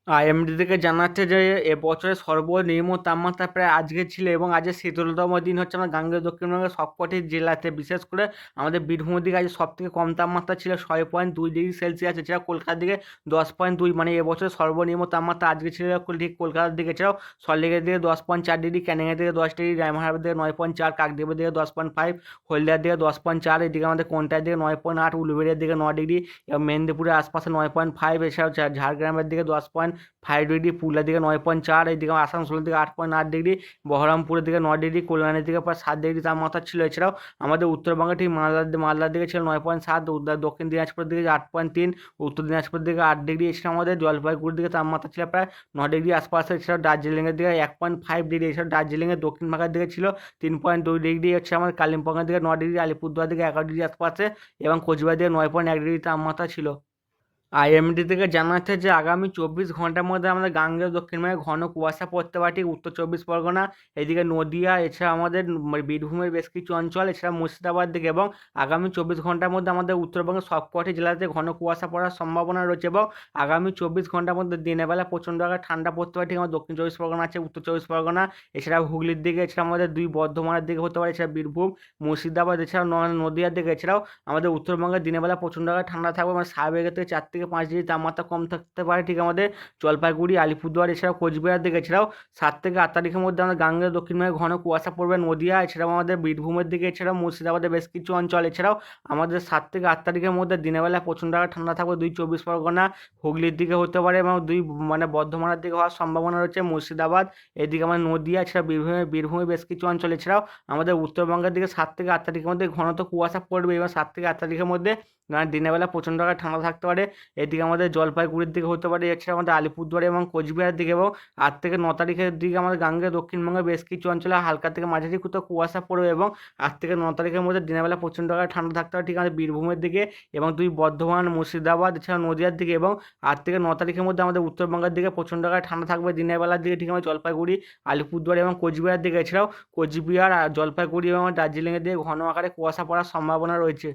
IMD থেকে জানাচ্ছে যে এবছরের সর্বনিম্ন তাপমাত্রা প্রায় আজকে ছিল এবং আজকে শীতলতম দিন হচ্ছে আমার গাঙ্গেয় দক্ষিণবঙ্গের সবকটি জেলাতে, বিশেষ করে আমাদের বীরভূমের দিকে আজ সব থেকে কম তাপমাত্রা ছিল 6.2 ডিগ্রি সেলসিয়াস। এছাড়া কলকাতার দিকে 10.2, মানে এবছরের সর্বনিম্ন তাপমাত্রা আজকে ছিল ঠিক কলকাতার দিকে। এছাড়াও সল্টলেকের দিকে 10.4 ডিগ্রি, ক্যানিংয়ের দিকে 10 ডিগ্রি, রায়মাহার দিকে 9.4, কাকদ্বীপের দিকে 10.5, হলদিয়ার দিকে 10.4, এদিকে আমাদের কোনটার দিকে 9.8, উলুবেড়িয়ার দিকে 9 ডিগ্রি এবং মেদিনীপুরের আশপাশে 9.5, এছাড়াও ঝাড়গ্রামের দিকে 10.5 ডিগ্রি, পুরুলিয়ার দিকে 9.4, এইদিকে আসানসোলের দিকে 8.8 ডিগ্রি, বহরমপুরের দিকে 9 ডিগ্রি, কল্যাণের দিকে প্রায় 7 ডিগ্রি তাপমাত্রা ছিল। এছাড়াও আমাদের উত্তরবঙ্গে ঠিক মালদার দিকে ছিল 9.7, দক্ষিণ দিনাজপুরের দিকে 8.3, উত্তর দিনাজপুরের দিকে 8 ডিগ্রি। এছাড়া আমাদের জলপাইগুড়ির দিকে তাপমাত্রা ছিল প্রায় 9 ডিগ্রি আশপাশে। এছাড়াও দার্জিলিংয়ের দিকে 1.5 ডিগ্রি, এছাড়াও দার্জিলিংয়ের দক্ষিণ ভাগের দিকে ছিল 3.2 ডিগ্রি। হচ্ছে আমাদের কালিম্পংয়ের দিকে 9 ডিগ্রি, আলিপুরদুয়ার দিকে 11 ডিগ্রি আশপাশে এবং কোচবিহার দিকে 9.1 ডিগ্রি তাপমাত্রা ছিল। আইএমডি থেকে জানাচ্ছে যে আগামী 24 ঘন্টার মধ্যে আমাদের গাঙ্গেয় দক্ষিণবঙ্গে ঘন কুয়াশা পড়তে পারে ঠিক উত্তর চব্বিশ পরগনা, এদিকে নদিয়া, এছাড়া আমাদের বীরভূমের বেশ কিছু অঞ্চল, এছাড়া মুর্শিদাবাদ দিকে। এবং আগামী 24 ঘন্টার মধ্যে আমাদের উত্তরবঙ্গের সবকটি জেলাতে ঘন কুয়াশা পড়ার সম্ভাবনা রয়েছে এবং আগামী 24 ঘন্টার মধ্যে দিনের বেলা প্রচণ্ড আকারে ঠান্ডা পড়তে পারে ঠিক আমার দক্ষিণ চব্বিশ পরগনা আছে, উত্তর চব্বিশ পরগনা, এছাড়া হুগলির দিকে, এছাড়া আমাদের দুই বর্ধমানের দিকে হতে পারে, এছাড়া বীরভূম, মুর্শিদাবাদ, এছাড়া নদিয়ার দিকে। এছাড়াও আমাদের উত্তরবঙ্গের দিনের বেলা প্রচণ্ড আকারে ঠান্ডা থাকবে, মানে স্বাভাবিকের থেকে 4 থেকে 5 ডিগ্রি তাপমাত্রা কম থাকতে পারে ঠিক আমাদের জলপাইগুড়ি, আলিপুরদুয়ার, এছাড়াও কোচবিহার দিকে। এছাড়াও 7 থেকে 8 তারিখের মধ্যে আমাদের গাঙ্গেয় দক্ষিণবঙ্গে ঘন কুয়াশা পড়বে নদিয়া, এছাড়াও আমাদের বীরভূমের দিকে, এছাড়াও মুর্শিদাবাদের বেশ কিছু অঞ্চল। এছাড়াও আমাদের 7 থেকে 8 তারিখের মধ্যে দিনের বেলা প্রচণ্ড আকারে ঠান্ডা থাকবে দুই চব্বিশ পরগনা, হুগলির দিকে হতে পারে এবং দুই মানে বর্ধমানের দিকে হওয়ার সম্ভাবনা রয়েছে, মুর্শিদাবাদ, এদিকে আমাদের নদিয়া, এছাড়া বীরভূমের বেশ কিছু অঞ্চল। এছাড়াও আমাদের উত্তরবঙ্গের দিকে 7 থেকে 8 তারিখের মধ্যে ঘনত্ব কুয়াশা পড়বে এবং 7 থেকে 8 তারিখের মধ্যে দিনের বেলা প্রচণ্ড আকারে ঠান্ডা থাকতে পারে, এদিকে আমাদের জলপাইগুড়ির দিকে হতে পারে, এছাড়া আমাদের আলিপুরদুয়ার এবং কোচবিহারের দিকে। এবং 8 থেকে 9 তারিখের দিকে আমাদের গাঙ্গেয় দক্ষিণবঙ্গের বেশ কিছু অঞ্চলে হালকা থেকে মাঝারি কোথাও কুয়াশা পড়বে এবং 8 থেকে 9 তারিখের মধ্যে দিনের বেলা প্রচণ্ড আকারে ঠান্ডা থাকতে পারে ঠিক আমাদের বীরভূমের দিকে এবং দুই বর্ধমান, মুর্শিদাবাদ, এছাড়া নদিয়ার দিকে। এবং 8 থেকে 9 তারিখের মধ্যে আমাদের উত্তরবঙ্গের দিকে প্রচণ্ড আকারে ঠান্ডা থাকবে দিনের বেলার দিকে ঠিক আমাদের জলপাইগুড়ি, আলিপুরদুয়ার এবং কোচবিহারের দিকে। এছাড়াও কোচবিহার আর জলপাইগুড়ি এবং দার্জিলিংয়ের দিকে ঘন আকারে কুয়াশা পড়ার সম্ভাবনা রয়েছে।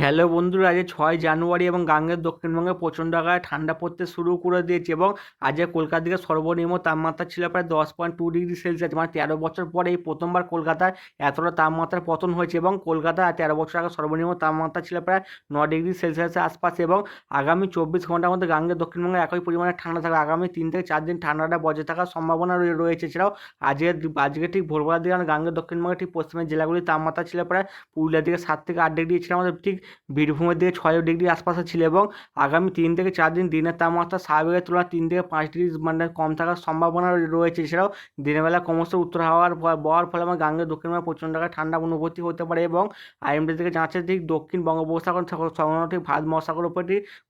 হ্যালো বন্ধুরা, আজ 6 জানুয়ারি এবং গাঙ্গের দক্ষিণবঙ্গে প্রচণ্ড আকারে ঠান্ডা পড়তে শুরু করে দিয়েছে এবং আজ কলকাতা দিকে সর্বনিম্ন তাপমাত্রা ছিল প্রায় 10.2 ডিগ্রি সেলসিয়াস, মানে 13 বছর পরে এই প্রথমবার কলকাতায় এতটা তাপমাত্রার পতন হয়েছে এবং কলকাতায় 13 বছর আগে সর্বনিম্ন তাপমাত্রা ছিল প্রায় 9 ডিগ্রি সেলসিয়াসের আশপাশে। এবং আগামী 24 ঘন্টার মধ্যে গাঙ্গের দক্ষিণবঙ্গে একই পরিমাণে ঠান্ডা থাকবে, আগামী 3 থেকে 4 দিন ঠান্ডাটা বজায় থাকার সম্ভাবনা রয়েছে। এছাড়াও আজকে ঠিক ভোরবেলার দিকে গাঙ্গের দক্ষিণবঙ্গে ঠিক পশ্চিমের জেলাগুলির তাপমাত্রা ছিল প্রায় পুরুলিয়ার দিকে 7 থেকে 8 ডিগ্রি, এছাড়া আমাদের ঠিক বীরভূমের দিকে 6 ডিগ্রি আশপাশে ছিল। এবং আগামী 3 থেকে 4 দিন দিনের তাপমাত্রা স্বাভাবিকের তুলনায় 3 থেকে 5 ডিগ্রি মানে কম থাকার সম্ভাবনা রয়েছে। এছাড়াও দিনের বেলা ক্রমশ উত্তর হাওয়ার বওয়ার ফলে আমার গাঙ্গের দক্ষিণবঙ্গে প্রচণ্ড আকারে ঠান্ডা অনুভূতি হতে পারে এবং আইএমডি থেকে জানাচ্ছে ঠিক দক্ষিণ বঙ্গোপসাগর সংলগ্ন ঠিক ভারত মহাসাগরের উপর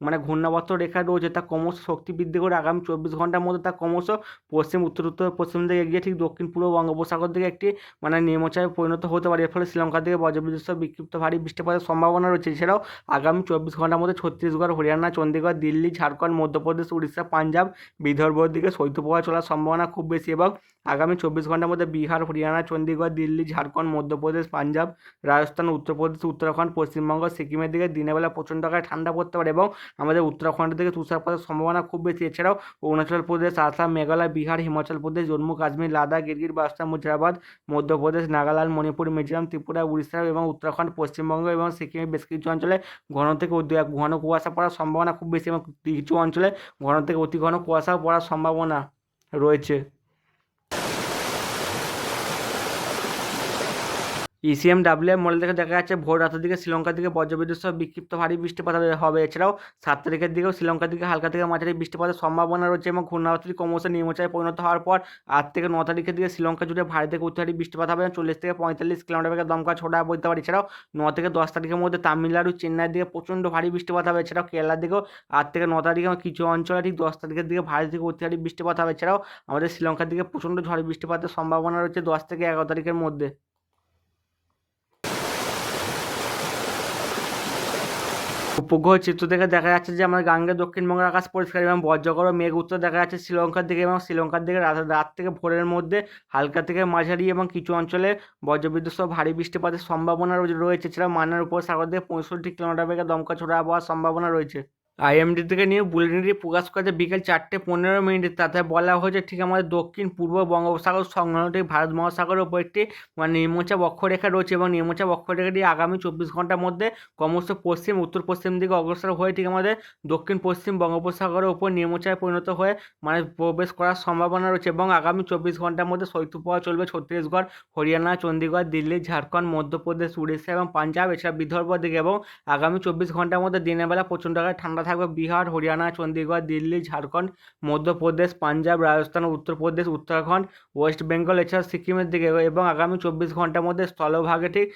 মানে ঘূর্ণাবর্ত রেখা রয়েছে, তা ক্রমশ শক্তি বৃদ্ধি করে আগামী 24 ঘন্টার মধ্যে তা ক্রমশ পশ্চিম উত্তর উত্তর পশ্চিম দিকে এগিয়ে ঠিক দক্ষিণ পূর্ব বঙ্গোপসাগর দিকে একটি মানে নিম্নচাপে পরিণত হতে পারে। এর ফলে শ্রীলঙ্কার দিকে বজ্রবিদ্যুৎ সহ বিক্ষিপ্ত ভারী বৃষ্টিপাতের সম্ভাবনা রয়েছে। এছাড়াও আগামী 24 ঘন্টার মধ্যে ছত্তিশগড়, হরিয়ানা, চণ্ডীগড়, দিল্লি, ঝাড়খণ্ড, মধ্যপ্রদেশ, উড়িষ্যা, পাঞ্জাব, বিদর্ভর দিকে শৈত্যপ্রবাহ চলার সম্ভাবনা খুব বেশি। এবং আগামী 24 ঘন্টার মধ্যে বিহার, হরিয়ানা, চণ্ডীগড়, দিল্লি, ঝাড়খণ্ড, মধ্যপ্রদেশ, পাঞ্জাব, রাজস্থান, উত্তরপ্রদেশ, উত্তরাখণ্ড, পশ্চিমবঙ্গ, সিকিমের দিকে দিনের বেলা প্রচণ্ড আকারে ঠান্ডা পড়তে পারে এবং আমাদের উত্তরাখণ্ডের দিকে তুষারপাতের সম্ভাবনা খুব বেশি। এছাড়াও অরুণাচল প্রদেশ, আসাম, মেঘালয়, বিহার, হিমাচল প্রদেশ, জম্মু কাশ্মীর, লাদাখ, গিরগির, বাস্তার, মুজাফরবাদ, মধ্যপ্রদেশ, নাগাল্যান্ড, মণিপুর, মিজোরাম, ত্রিপুরা, উড়িষ্যা এবং উত্তরাখণ্ড, পশ্চিমবঙ্গ এবং সিকিমের বেশ কিছু অঞ্চলে ঘন থেকে ঘন কুয়াশা পড়ার সম্ভাবনা খুব বেশি এবং কিছু অঞ্চলে ঘন থেকে অতি ঘন কুয়াশা পড়ার সম্ভাবনা রয়েছে। ইসিএমডাব্লিউ মডেল থেকে দেখা যাচ্ছে ভোর রাতের দিকে শ্রীলঙ্কার দিকে বজ্রবিদ্যুৎ সহ বিক্ষিপ্ত ভারী বৃষ্টিপাত হবে। এছাড়াও 7 তারিখের দিকেও শ্রীলঙ্কার দিকে হালকা থেকে মাঝারি বৃষ্টিপাতের সম্ভাবনা রয়েছে এবং ঘূর্ণাবর্তটি ক্রমশ নিম্নচাপে পরিণত হওয়ার পর 8 থেকে 9 তারিখের দিকে শ্রীলঙ্কা জুড়ে ভারী থেকে অতি ভারী বৃষ্টিপাত হবে, 40 থেকে 45 কিলোমিটার বেগে দমকা ছোড়া বইতে পারে। এছাড়াও 9 থেকে 10 তারিখের মধ্যে তামিলনাড়ু, চেন্নাইয়ের দিকে প্রচণ্ড ভারী বৃষ্টিপাত হবে। এছাড়াও কেরালার দিকেও 8 থেকে 9 তারিখে কিছু অঞ্চলে ঠিক 10 তারিখের দিকে ভারী থেকে অতি ভারী বৃষ্টিপাত হবে। এছাড়াও আমাদের শ্রীলঙ্কার দিকে প্রচণ্ড ঝড় বৃষ্টিপাতের সম্ভাবনা রয়েছে 10 থেকে 11 তারিখের মধ্যে। উপগ্রহ চিত্র থেকে দেখা যাচ্ছে যে আমাদের গাঙ্গেয় দক্ষিণবঙ্গের আকাশ পরিষ্কার এবং বজ্রগড় মেঘ উত্তর দেখা যাচ্ছে শ্রীলঙ্কার দিকে, এবং শ্রীলঙ্কার দিকে রাত থেকে ভোরের মধ্যে হালকা থেকে মাঝারি এবং কিছু অঞ্চলে বজ্রবিদ্যুৎ সহ ভারী বৃষ্টিপাতের সম্ভাবনা রয়েছে। এছাড়া মান্নার উপসাগর থেকে 65 কিলোমিটার বেগে দমকা ঝোড়ো আবহাওয়ার সম্ভাবনা রয়েছে। আইএমডি থেকে নিয়ে বুলেটিনটি প্রকাশ করেছে বিকেল 4:15 তাতে বলা হয়েছে ঠিক আমাদের দক্ষিণ পূর্ব বঙ্গোপসাগর সংলগ্ন ভারত মহাসাগরের উপর একটি নিম্নচাপ অক্ষরেখা রয়েছে, এবং নিম্নচাপ অক্ষরেখাটি আগামী 24 ঘন্টার মধ্যে ক্রমশ পশ্চিম উত্তর পশ্চিম দিকে অগ্রসর হয়ে ঠিক আমাদের দক্ষিণ পশ্চিম বঙ্গোপসাগরের উপর নিম্নচাপে পরিণত হয়ে প্রবেশ করার সম্ভাবনা রয়েছে, এবং আগামী 24 ঘন্টার মধ্যে শৈত্যপ্রবাহ চলবে ছত্তিশগড়, হরিয়ানা, চণ্ডীগড়, দিল্লি, ঝাড়খণ্ড, মধ্যপ্রদেশ, উড়িষ্যা এবং পাঞ্জাব, এছাড়া বিদর্ভ দিকে, এবং আগামী 24 ঘন্টার মধ্যে দিনের বেলা প্রচণ্ড আকারে ঠান্ডা থাকবে বিহার, হরিয়ানা, চণ্ডীগড়, দিল্লি, ঝাড়খণ্ড, মধ্যপ্রদেশ, পাঞ্জাব, রাজস্থান, উত্তরপ্রদেশ, উত্তরাখণ্ড, ওয়েস্ট বেঙ্গল, এছাড়া সিকিমের দিকে, এবং আগামী 24 ঘন্টার মধ্যে স্থলভাগে ঠিক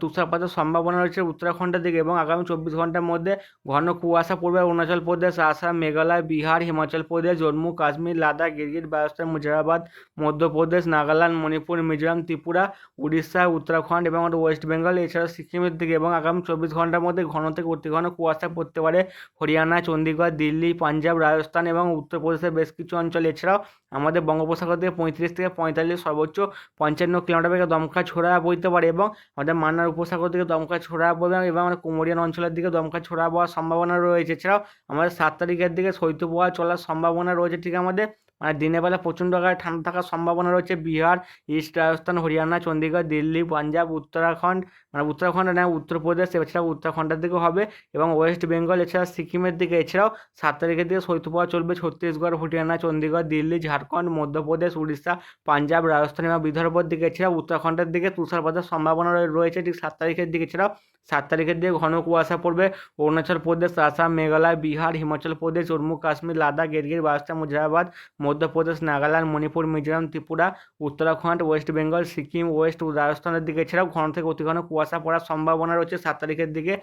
তুষারপাতের সম্ভাবনা রয়েছে উত্তরাখণ্ডের দিকে, এবং আগামী 24 ঘন্টার মধ্যে ঘন কুয়াশা পড়বে অরুণাচল প্রদেশ, আসাম, মেঘালয়, বিহার, হিমাচল প্রদেশ, জম্মু কাশ্মীর, লাদাখ, গিরগিট, রাজস্থান, মুজাফরবাদ, মধ্যপ্রদেশ, নাগাল্যান্ড, মণিপুর, মিজোরাম, ত্রিপুরা, উড়িষ্যা, উত্তরাখণ্ড এবং ওয়েস্ট বেঙ্গল, এছাড়া সিকিমের দিকে, এবং আগামী 24 ঘন্টার মধ্যে ঘন থেকে অতি ঘন কুয়াশা পড়তে পারে হরিয়ানা, চণ্ডীগড়, দিল্লি, পাঞ্জাব, রাজস্থান এবং উত্তরপ্রদেশের বেশ কিছু অঞ্চল। এছাড়াও আমাদের বঙ্গোপসাগর থেকে 35 থেকে 45, সর্বোচ্চ 55 কিলোমিটার বেগে দমকা ছোড়া বইতে পারে, এবং আমাদের মান্নার উপসাগর থেকে দমকা ছোড়া বইবে, এবং আমাদের কুমোরিয়ান অঞ্চলের দিকে দমকা ছোড়া হওয়ার সম্ভাবনা রয়েছে। এছাড়াও আমাদের 7 তারিখের দিকে শৈত্যপ্রবাহ চলার সম্ভাবনা রয়েছে ঠিক আমাদের দিনের বেলা প্রচণ্ড আকারে ঠান্ডা থাকার সম্ভাবনা রয়েছে বিহার, ইস্ট রাজস্থান, হরিয়ানা, চণ্ডীগড়, দিল্লি, পাঞ্জাব, উত্তরাখণ্ড, উত্তরাখণ্ড না উত্তরপ্রদেশ, এছাড়াও উত্তরাখণ্ডের দিকে হবে, এবং ওয়েস্ট বেঙ্গল, এছাড়া সিকিমের দিকে। এছাড়াও 7 তারিখের দিকে শৈত্যপ্রবাহ চলবে ছত্তিশগড়, হরিয়ানা, চণ্ডীগড়, দিল্লি, ঝাড়খণ্ড, মধ্যপ্রদেশ, উড়িষ্যা, পাঞ্জাব, রাজস্থান এবং বিদর্ভর দিকে। এছাড়াও উত্তরাখণ্ডের দিকে তুষারপাতের সম্ভাবনা রয়েছে ঠিক 7 তারিখের দিকে। এছাড়াও 7 তারিখের দিকে ঘন কুয়াশা পড়বে অরুণাচল প্রদেশ, আসাম, মেঘালয়, বিহার, হিমাচল প্রদেশ, জম্মু কাশ্মীর, লাদাখ, গিরগিট, রাজস্থান, মুজাফরবাদ, মধ্যপ্রদেশ, নাগাল্যান্ড, মণিপুর, মিজোরাম, ত্রিপুরা, উত্তরাখণ্ড, ওয়েস্ট বেঙ্গল, সিকিম, ওয়েস্ট রাজস্থানের দিকে। এছাড়াও ঘন থেকে অতি ঘন কুয়াশা পড়ার সম্ভাবনা রয়েছে 7 তারিখের দিকে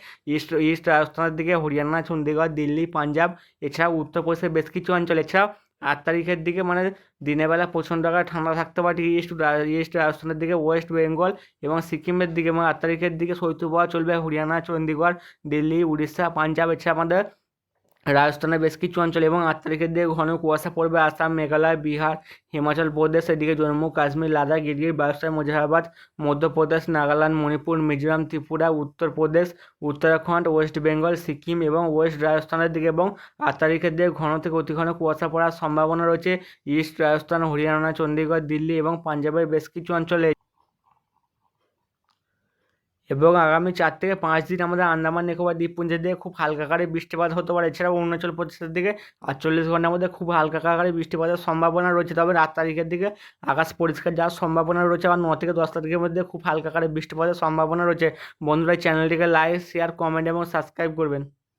ইস্ট রাজস্থানের দিকে, হরিয়ানা, চণ্ডীগড়, দিল্লি, পাঞ্জাব, এছাড়াও উত্তরপ্রদেশের বেশ কিছু অঞ্চল। এছাড়াও 8 তারিখের দিকে দিনের বেলা প্রচণ্ড আকারে ঠান্ডা থাকতে পারে ইস্ট রাজস্থানের দিকে, ওয়েস্ট বেঙ্গল এবং সিকিমের দিকে, এবং 8 তারিখের দিকে শৈত্যপ্রবাহ চলবে হরিয়ানা, চণ্ডীগড়, দিল্লি, উড়িষ্যা, পাঞ্জাব, এছাড়া আমাদের রাজস্থানের বেশ কিছু অঞ্চল, এবং 8 তারিখের দিকে ঘন কুয়াশা পড়বে আসাম, মেঘালয়, বিহার, হিমাচল প্রদেশ, এদিকে জম্মু কাশ্মীর, লাদাখ, গিরগিট, রাজস্থান, মুজাফরবাদ, মধ্যপ্রদেশ, নাগাল্যান্ড, মণিপুর, মিজোরাম, ত্রিপুরা, উত্তরপ্রদেশ, উত্তরাখণ্ড, ওয়েস্ট বেঙ্গল, সিকিম এবং ওয়েস্ট রাজস্থানের দিকে, এবং 8 তারিখের দিকে ঘন থেকে অতি ঘন কুয়াশা পড়ার সম্ভাবনা রয়েছে ইস্ট রাজস্থান, হরিয়ানা, চণ্ডীগড়, দিল্লি এবং পাঞ্জাবের বেশ কিছু অঞ্চলে। এবং আগামী 4 থেকে 5 দিন আমাদের আন্দামান নিকোবর দ্বীপপুঞ্জের দিকে খুব হালকা আকারে বৃষ্টিপাত হতে পারে। এছাড়াও অরুণাচল প্রদেশের দিকে 48 ঘন্টার মধ্যে খুব হালকা আকারে বৃষ্টিপাতের সম্ভাবনা রয়েছে। তবে 8 তারিখের দিকে আকাশ পরিষ্কার যাওয়ার সম্ভাবনা রয়েছে, আবার 9 থেকে 10 তারিখের মধ্যে খুব হালকা আকারে বৃষ্টিপাতের সম্ভাবনা রয়েছে। বন্ধুরা চ্যানেলটিকে লাইক, শেয়ার, কমেন্ট এবং সাবস্ক্রাইব করবেন।